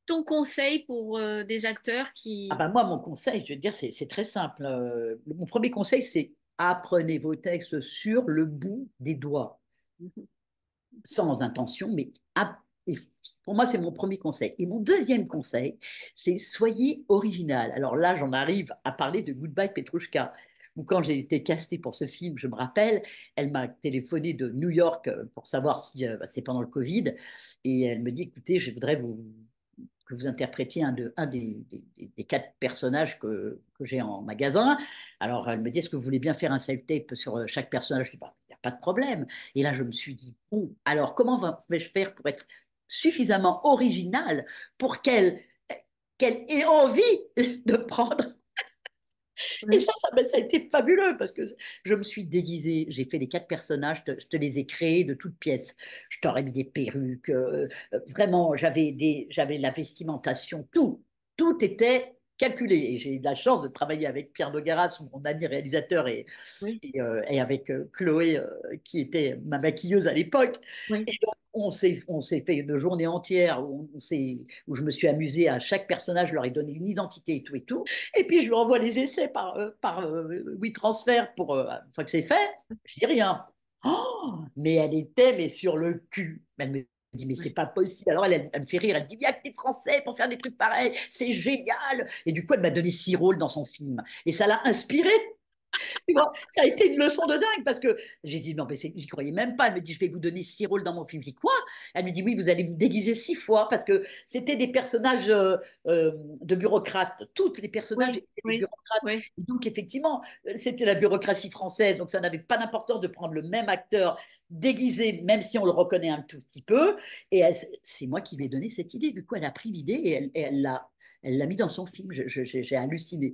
ton conseil pour des acteurs Ah qui... ben moi, mon conseil, je veux dire, c'est très simple. Mon premier conseil, c'est apprenez vos textes sur le bout des doigts, sans intention, mais et pour moi, c'est mon premier conseil. Et mon deuxième conseil, c'est soyez original. Alors là, j'en arrive à parler de Goodbye Petrouchka. Ou quand j'ai été castée pour ce film, je me rappelle, elle m'a téléphoné de New York pour savoir si c'est pendant le Covid, et elle me dit, écoutez, je voudrais que vous interprétiez un des quatre personnages que j'ai en magasin. Alors, elle me dit, est-ce que vous voulez bien faire un self-tape sur chaque personnage? Je dis, bah, il n'y a pas de problème. Et là, je me suis dit, bon, alors comment vais-je faire pour être suffisamment original pour qu'elle ait envie de prendre et Oui. ça a été fabuleux parce que je me suis déguisée, j'ai fait les quatre personnages, je te les ai créés de toutes pièces. Je t'aurais mis des perruques, vraiment, j'avais la vestimentation, tout était calculé. Et j'ai eu la chance de travailler avec Pierre Nogaras, mon ami réalisateur, Oui, et avec Chloé, qui était ma maquilleuse à l'époque. oui. Et donc, on s'est fait une journée entière où je me suis amusée à chaque personnage, je leur ai donné une identité et tout et tout. Et puis, je lui envoie les essais par WeTransfer une fois que c'est fait. Je dis rien. Oh, mais elle était mais sur le cul. Elle me dit, mais c'est Oui. pas possible. Alors, elle me fait rire. Elle dit, bien que les Français pour faire des trucs pareils, c'est génial. Et du coup, elle m'a donné 6 rôles dans son film. Et ça l'a inspiré. Tu vois, ça a été une leçon de dingue parce que j'ai dit non, mais j'y croyais même pas. Elle me dit je vais vous donner 6 rôles dans mon film. Je dis quoi? Elle me dit oui, vous allez vous déguiser 6 fois parce que c'était des personnages de bureaucrates. Toutes les personnages Oui, étaient des oui, bureaucrates. oui. Et donc effectivement, c'était la bureaucratie française. Donc ça n'avait pas d'importance de prendre le même acteur déguisé, même si on le reconnaît un tout petit peu. Et c'est moi qui lui ai donné cette idée. Du coup, elle a pris l'idée et elle l'a mis dans son film. J'ai halluciné.